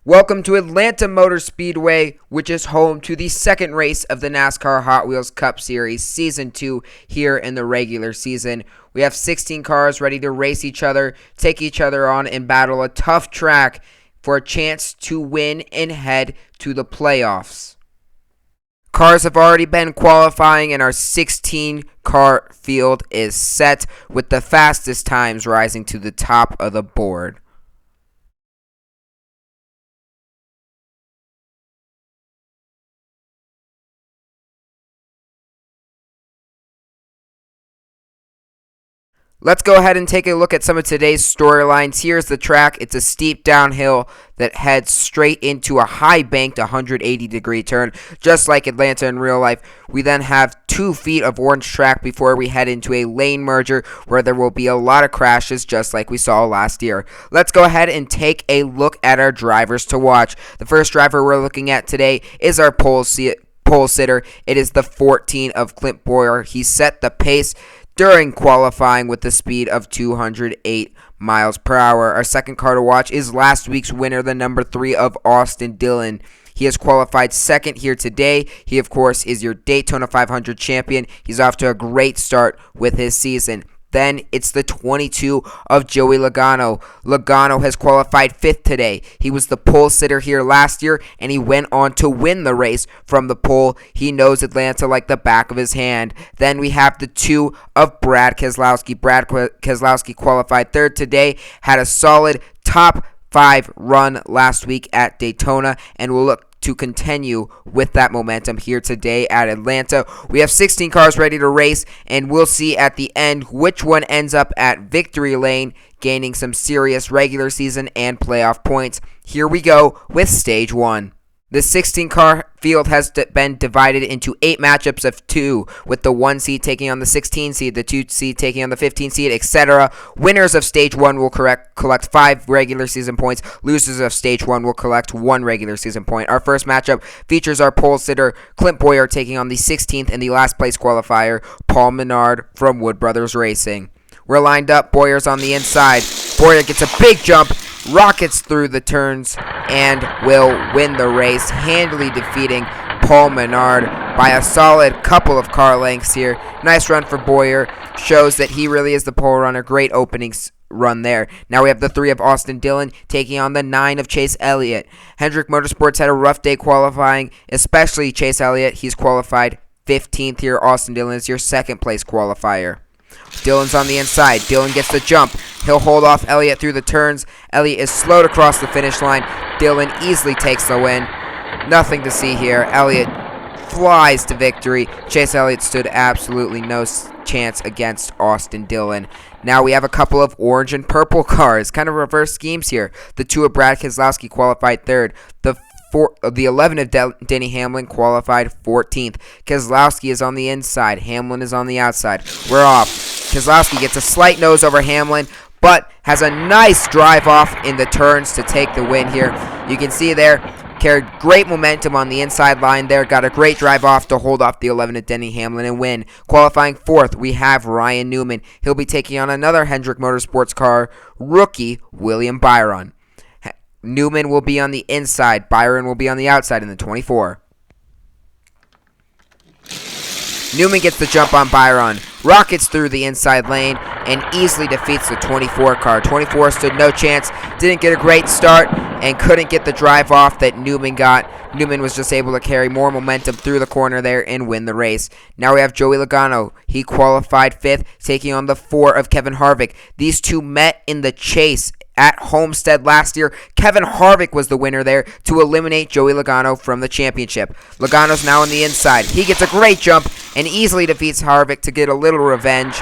Welcome to Atlanta Motor Speedway, which is home to the second race of the NASCAR Hot Wheels Cup Series Season 2 here in the regular season. We have 16 cars ready to race each other, take each other on, and battle a tough track for a chance to win and head to the playoffs. Cars have already been qualifying, and our 16-car field is set, with the fastest times rising to the top of the board. Let's go ahead and take a look at some of today's storylines. Here's the track. It's a steep downhill that heads straight into a high banked 180-degree turn, just like Atlanta in real life. We then have 2 feet of orange track before we head into a lane merger where there will be a lot of crashes, just like we saw last year. Let's go ahead and take a look at our drivers to watch. The first driver we're looking at today is our pole sitter. It is the 14 of Clint Bowyer. He set the pace during qualifying with the speed of 208 miles per hour. Our second car to watch is last week's winner, the number 3 of Austin Dillon. He has qualified second here today. He, of course, is your Daytona 500 champion. He's off to a great start with his season. Then it's the 22 of Joey Logano. Logano has qualified 5th today. He was the pole sitter here last year, and he went on to win the race from the pole. He knows Atlanta like the back of his hand. Then we have the 2 of Brad Keselowski. Brad Keselowski qualified 3rd today, had a solid top 5 run last week at Daytona, and will look to continue with that momentum here today at Atlanta. We have 16 cars ready to race, and we'll see at the end which one ends up at victory lane, gaining some serious regular season and playoff points. Here we go with stage 1. The 16-car field has been divided into 8 matchups of 2, with the 1 seed taking on the 16 seed, the 2 seed taking on the 15 seed, etc. Winners of Stage 1 will collect 5 regular season points. Losers of Stage 1 will collect 1 regular season point. Our first matchup features our pole sitter, Clint Bowyer, taking on the 16th and the last place qualifier, Paul Menard from Wood Brothers Racing. We're lined up. Bowyer's on the inside. Bowyer gets a big jump, rockets through the turns, and will win the race, handily defeating Paul Menard by a solid couple of car lengths here. Nice run for Bowyer. Shows that he really is the pole runner. Great opening run there. Now we have the 3 of Austin Dillon taking on the 9 of Chase Elliott. Hendrick Motorsports had a rough day qualifying, especially Chase Elliott. He's qualified 15th here. Austin Dillon is your second place qualifier. Dillon's on the inside. Dillon gets the jump. He'll hold off Elliott through the turns. Elliott is slow to cross the finish line. Dillon easily takes the win. Nothing to see here. Elliott flies to victory. Chase Elliott stood absolutely no chance against Austin Dillon. Now we have a couple of orange and purple cars. Kind of reverse schemes here. The 2 of Brad Keselowski qualified 3rd. The 11 of Denny Hamlin qualified 14th. Keselowski is on the inside. Hamlin is on the outside. We're off. Keselowski gets a slight nose over Hamlin, but has a nice drive off in the turns to take the win here. You can see there, carried great momentum on the inside line there. Got a great drive off to hold off the 11 of Denny Hamlin and win. Qualifying 4th, we have Ryan Newman. He'll be taking on another Hendrick Motorsports car, rookie William Byron. Newman will be on the inside. Byron will be on the outside in the 24. Newman gets the jump on Byron, rockets through the inside lane, and easily defeats the 24 car. 24 stood no chance, didn't get a great start, and couldn't get the drive off that Newman got. Newman was just able to carry more momentum through the corner there and win the race. Now we have Joey Logano. He qualified 5th, taking on the 4 of Kevin Harvick. These two met in the chase at Homestead last year. Kevin Harvick was the winner there to eliminate Joey Logano from the championship. Logano's now on the inside. He gets a great jump and easily defeats Harvick to get a little revenge.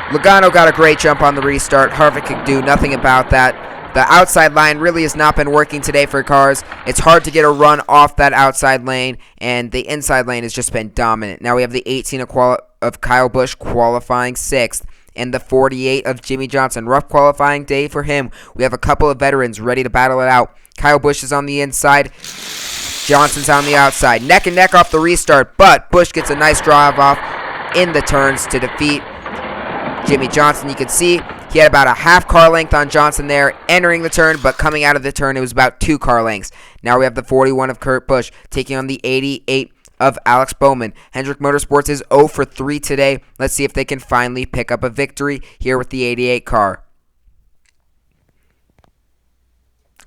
Logano got a great jump on the restart. Harvick could do nothing about that. The outside line really has not been working today for cars. It's hard to get a run off that outside lane, and the inside lane has just been dominant. Now we have the 18 of Kyle Busch qualifying 6th. And the 48 of Jimmy Johnson. Rough qualifying day for him. We have a couple of veterans ready to battle it out. Kyle Busch is on the inside. Johnson's on the outside. Neck and neck off the restart, but Busch gets a nice drive off in the turns to defeat Jimmy Johnson. You can see He had about a half car length on Johnson there entering the turn, but coming out of the turn, it was about 2 car lengths. Now we have the 41 of Kurt Busch taking on the 88 of Alex Bowman. Hendrick Motorsports is 0 for 3 today. Let's see if they can finally pick up a victory here with the 88 car.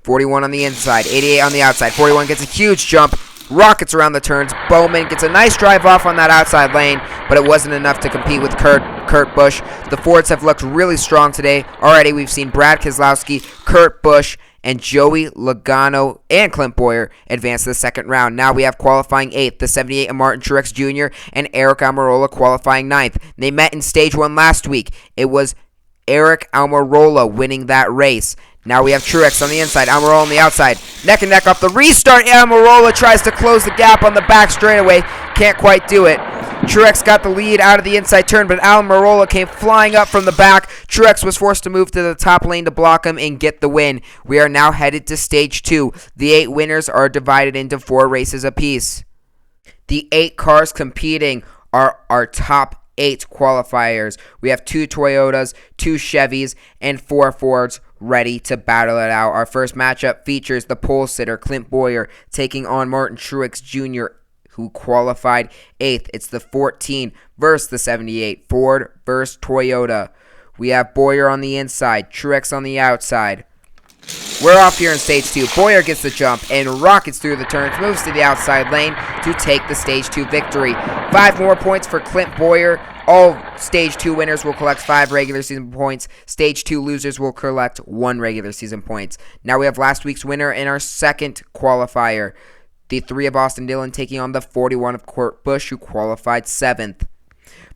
41 on the inside, 88 on the outside. 41 gets a huge jump, rockets around the turns. Bowman gets a nice drive off on that outside lane, but it wasn't enough to compete with Kurt Busch. The Fords have looked really strong today. Already we've seen Brad Keselowski, Kurt Busch, and Joey Logano and Clint Bowyer advance to the second round. Now we have qualifying 8th, the 78 of Martin Truex Jr. and Eric Almirola qualifying 9th. They met in stage 1 last week. It was Eric Almirola winning that race. Now we have Truex on the inside, Almirola on the outside. Neck and neck off the restart. Almirola tries to close the gap on the back straightaway. Can't quite do it. Truex got the lead out of the inside turn, but Almirola came flying up from the back. Truex was forced to move to the top lane to block him and get the win. We are now headed to stage 2. The 8 winners are divided into 4 races apiece. The 8 cars competing are our top 8 qualifiers. We have 2 Toyotas, 2 Chevys, and 4 Fords ready to battle it out. Our first matchup features the pole sitter Clint Bowyer taking on Martin Truex Jr., who qualified 8th. It's the 14 versus the 78, Ford versus Toyota. We have Bowyer on the inside, Truex on the outside. We're off here in stage 2. Bowyer gets the jump and rockets through the turns, moves to the outside lane to take the stage 2 victory. 5 more points for Clint Bowyer. All stage 2 winners will collect 5 regular season points. Stage 2 losers will collect 1 regular season points. Now we have last week's winner in our second qualifier. The 3 of Austin Dillon taking on the 41 of Kurt Busch, who qualified 7th.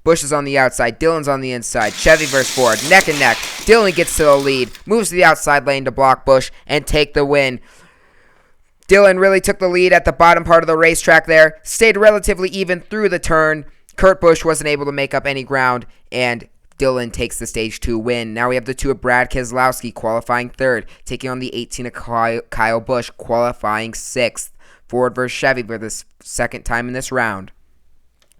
Busch is on the outside, Dillon's on the inside. Chevy versus Ford, neck and neck. Dillon gets to the lead, moves to the outside lane to block Busch and take the win. Dillon really took the lead at the bottom part of the racetrack there, stayed relatively even through the turn. Kurt Busch wasn't able to make up any ground, and Dillon takes the stage 2 win. Now we have the 2 of Brad Keselowski qualifying 3rd, taking on the 18 of Kyle Busch qualifying 6th. Ford versus Chevy for the second time in this round.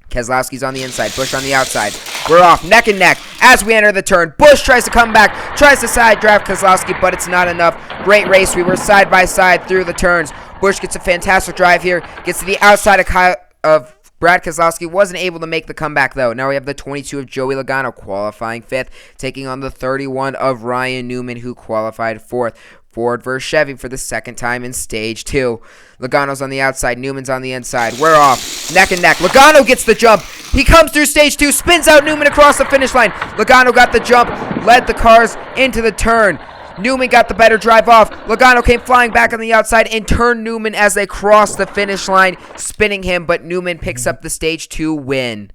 Keselowski's on the inside, Busch on the outside. We're off neck and neck as we enter the turn. Busch tries to come back, tries to side drive Keselowski, but it's not enough. Great race. We were side by side through the turns. Busch gets a fantastic drive here, gets to the outside of Brad Keselowski. Wasn't able to make the comeback, though. Now we have the 22 of Joey Logano qualifying 5th, taking on the 31 of Ryan Newman, who qualified 4th. Ford versus Chevy for the second time in stage 2. Logano's on the outside, Newman's on the inside. We're off neck and neck. Logano gets the jump. He comes through stage 2, spins out Newman across the finish line. Logano got the jump, led the cars into the turn. Newman got the better drive off. Logano came flying back on the outside and turned Newman as they crossed the finish line, spinning him, but Newman picks up the stage 2 win.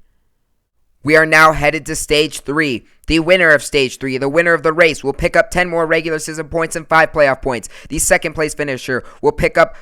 We are now headed to stage 3. The winner of stage 3, the winner of the race, will pick up 10 more regular season points and 5 playoff points. The second place finisher will pick up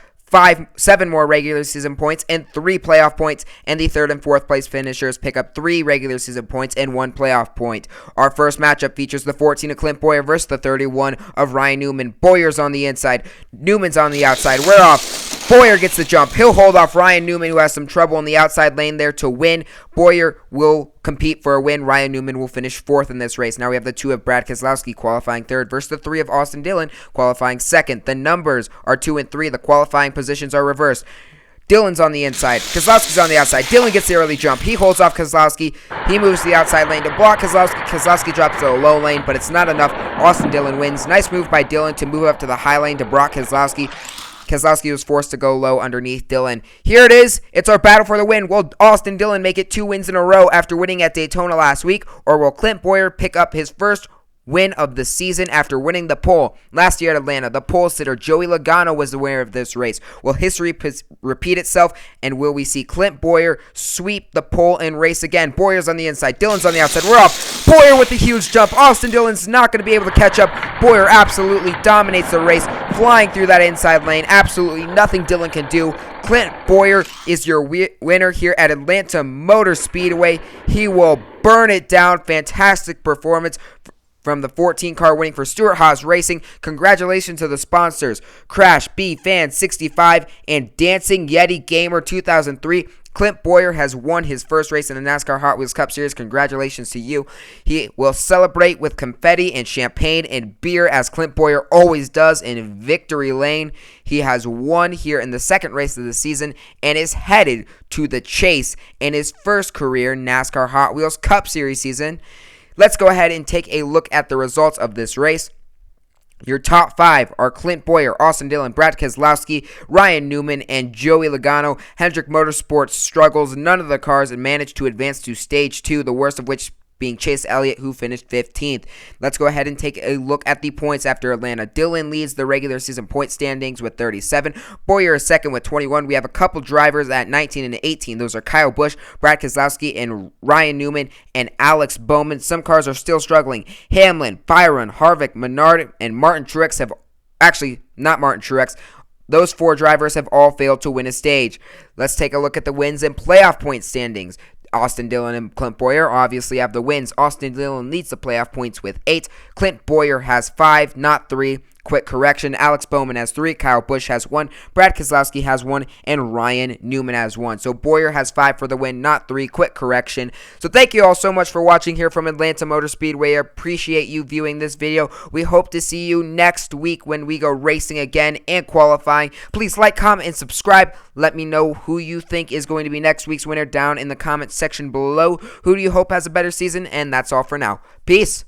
7 more regular season points and 3 playoff points, and the 3rd and 4th place finishers pick up 3 regular season points and 1 playoff point. Our first matchup features the 14 of Clint Bowyer versus the 31 of Ryan Newman. Bowyer's on the inside, Newman's on the outside. We're off. Bowyer gets the jump. He'll hold off Ryan Newman, who has some trouble in the outside lane there, to win. Bowyer will compete for a win. Ryan Newman will finish 4th in this race. Now we have the 2 of Brad Keselowski qualifying 3rd versus the 3 of Austin Dillon qualifying 2nd. The numbers are 2 and 3. The qualifying positions are reversed. Dillon's on the inside. Keselowski's on the outside. Dillon gets the early jump. He holds off Keselowski. He moves to the outside lane to block Keselowski. Keselowski drops to the low lane, but it's not enough. Austin Dillon wins. Nice move by Dillon to move up to the high lane to block Keselowski. Keselowski was forced to go low underneath Dillon. Here it is. It's our battle for the win. Will Austin Dillon make it 2 wins in a row after winning at Daytona last week, or will Clint Bowyer pick up his first win of the season after winning the pole last year at Atlanta? The pole sitter Joey Logano was the winner of this race. Will history repeat itself, and will we see Clint Bowyer sweep the pole and race again? Bowyer's on the inside, Dillon's on the outside. We're off. Bowyer with a huge jump. Austin Dillon's not going to be able to catch up. Bowyer absolutely dominates the race, flying through that inside lane. Absolutely nothing Dillon can do. Clint Bowyer is your winner here at Atlanta Motor Speedway. He will burn it down. Fantastic performance from the 14-car winning for Stewart-Haas Racing. Congratulations to the sponsors, Crash B Fan 65 and Dancing Yeti Gamer 2003. Clint Bowyer has won his first race in the NASCAR Hot Wheels Cup Series. Congratulations to you. He will celebrate with confetti and champagne and beer, as Clint Bowyer always does in Victory Lane. He has won here in the second race of the season and is headed to the chase in his first career NASCAR Hot Wheels Cup Series season. Let's go ahead and take a look at the results of this race. Your top 5 are Clint Bowyer, Austin Dillon, Brad Keselowski, Ryan Newman, and Joey Logano. Hendrick Motorsports struggles. None of the cars managed to advance to Stage 2, the worst of which being Chase Elliott, who finished 15th. Let's go ahead and take a look at the points after Atlanta. Dillon leads the regular season point standings with 37. Bowyer is second with 21. We have a couple drivers at 19 and 18. Those are Kyle Busch, Brad Keselowski, and Ryan Newman, and Alex Bowman. Some cars are still struggling. Hamlin, Byron, Harvick, Menard, and Martin Truex have actually not Martin Truex. Those 4 drivers have all failed to win a stage. Let's take a look at the wins and playoff point standings. Austin Dillon and Clint Bowyer obviously have the wins. Austin Dillon leads the playoff points with 8. Clint Bowyer has 5, not 3. Quick correction, Alex Bowman has 3, Kyle Busch has 1, Brad Keselowski has 1, and Ryan Newman has 1. So Bowyer has 5 for the win, not 3. Quick correction. So thank you all so much for watching here from Atlanta Motor Speedway. I appreciate you viewing this video. We hope to see you next week when we go racing again and qualifying. Please like, comment, and subscribe. Let me know who you think is going to be next week's winner down in the comment section below. Who do you hope has a better season? And that's all for now. Peace.